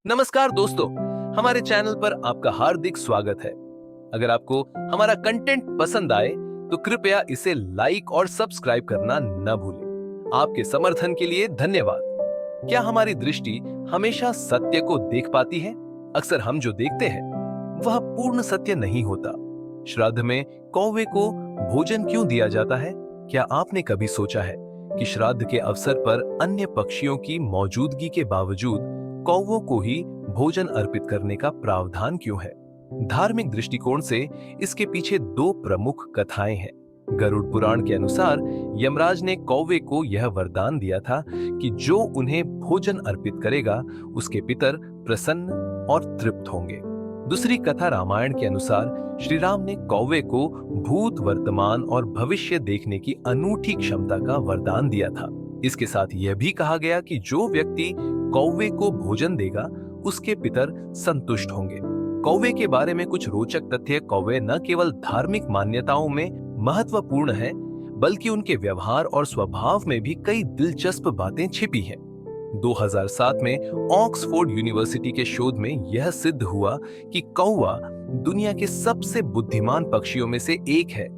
नमस्कार दोस्तों, हमारे चैनल पर आपका हार्दिक स्वागत है। अगर आपको हमारा कंटेंट पसंद आए तो कृपया इसे लाइक और सब्सक्राइब करना न भूलें। आपके समर्थन के लिए धन्यवाद। क्या हमारी दृष्टि हमेशा सत्य को देख पाती है? अक्सर हम जो देखते हैं वह पूर्ण सत्य नहीं होता। श्राद्ध में कौवे को भोजन क्यों दिया जाता है? क्या आपने कभी सोचा है कि श्राद्ध के अवसर पर अन्य पक्षियों की मौजूदगी के बावजूद कौवों को ही भोजन अर्पित करने का प्रावधान क्यों है? धार्मिक दृष्टिकोण से इसके पीछे दो प्रमुख कथाएं हैं। गरुड़ पुराण के अनुसार यमराज ने कौवे को यह वरदान दिया था कि जो उन्हें भोजन अर्पित करेगा उसके पितर प्रसन्न और तृप्त होंगे। दूसरी कथा रामायण के अनुसार श्री राम ने कौवे को भूत, वर्तमान और भविष्य देखने की अनूठी क्षमता का वरदान दिया था। इसके साथ यह भी कहा गया कि जो व्यक्ति कौवे को भोजन देगा उसके पितर संतुष्ट होंगे। कौवे के बारे में कुछ रोचक तथ्य। कौवे न केवल धार्मिक मान्यताओं में महत्वपूर्ण है बल्कि उनके व्यवहार और स्वभाव में भी कई दिलचस्प बातें छिपी हैं। 2007 में ऑक्सफोर्ड यूनिवर्सिटी के शोध में यह सिद्ध हुआ कि कौवा दुनिया के सबसे बुद्धिमान पक्षियों में से एक है।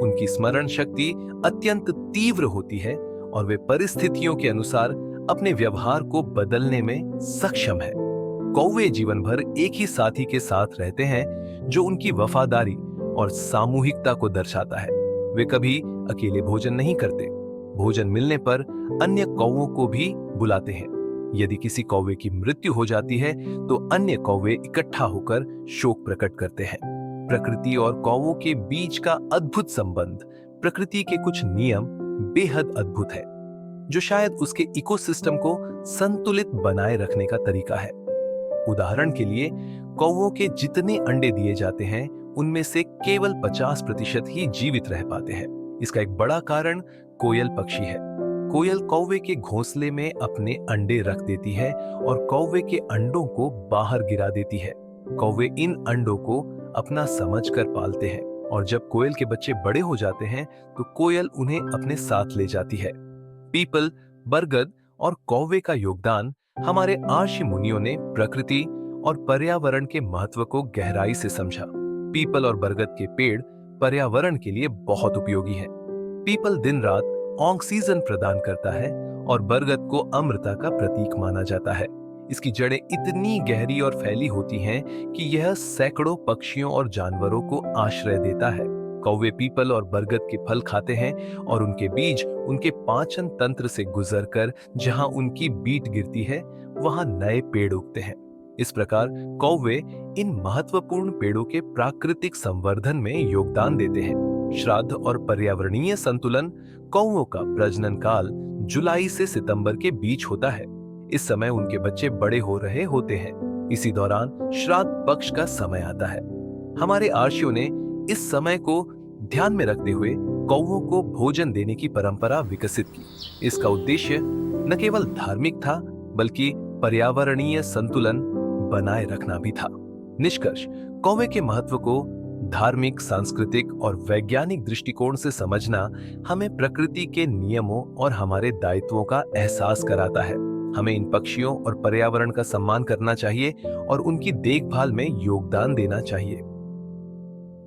उनकी स्मरण शक्ति अत्यंत तीव्र होती है और वे परिस्थितियों के अनुसार अपने व्यवहार को बदलने में सक्षम है। कौवे जीवन भर एक ही साथी के साथ रहते हैं जो उनकी वफादारी और सामूहिकता को दर्शाता है। वे कभी अकेले भोजन नहीं करते। भोजन मिलने पर अन्य कौवों को भी बुलाते हैं। यदि किसी कौवे की मृत्यु हो जाती है तो अन्य कौवे इकट्ठा होकर शोक प्रकट करते हैं। प्रकृति और कौवों के बीच का अद्भुत संबंध, प्रकृति के कुछ नियम बेहद अद्भुत है जो शायद उसके इकोसिस्टम को संतुलित बनाए रखने का तरीका है। उदाहरण के लिए, कौवों के जितने अंडे दिए जाते हैं उनमें से केवल 50% ही जीवित रह पाते हैं। इसका एक बड़ा कारण कोयल पक्षी है। कोयल कौवे के घोंसले में अपने अंडे रख देती है और कौवे के अंडों को बाहर गिरा देती है। कौवे इन अंडों को अपना समझकर पालते हैं और जब कोयल के बच्चे बड़े हो जाते हैं तो कोयल उन्हें अपने साथ ले जाती है। पीपल, बरगद और कौवे का योगदान। हमारे आर्षि मुनियों ने प्रकृति और पर्यावरण के महत्व को गहराई से समझा। पीपल और बरगद के पेड़ पर्यावरण के लिए बहुत उपयोगी हैं। पीपल दिन रात ऑक्सीजन प्रदान करता है और बरगद को अमृता का प्रतीक माना जाता है। इसकी जड़ें इतनी गहरी और फैली होती हैं कि यह सैकड़ों पक्षियों और जानवरों को आश्रय देता है। कौवे पीपल और बरगद के फल खाते हैं और उनके बीज उनके पाचन तंत्र से गुजरकर जहां उनकी बीट गिरती है वहां नए पेड़ उगते हैं। इस प्रकार कौवे इन महत्वपूर्ण पेड़ों के प्राकृतिक संवर्धन में योगदान देते हैं। श्राद्ध और पर्यावरणीय संतुलन। कौवों का प्रजनन काल जुलाई से सितंबर के बीच होता है। इस समय उनके बच्चे बड़े हो रहे होते हैं। इसी दौरान श्राद्ध पक्ष का समय आता है। हमारे आर्षियों ने इस समय को ध्यान में रखते हुए कौवों को भोजन देने की परंपरा विकसित की। इसका उद्देश्य न केवल धार्मिक था बल्कि पर्यावरणीय संतुलन बनाए रखना भी था। निष्कर्ष, कौवे के महत्व को धार्मिक, सांस्कृतिक और वैज्ञानिक दृष्टिकोण से समझना हमें प्रकृति के नियमों और हमारे दायित्वों का एहसास कराता है। हमें इन पक्षियों और पर्यावरण का सम्मान करना चाहिए और उनकी देखभाल में योगदान देना चाहिए।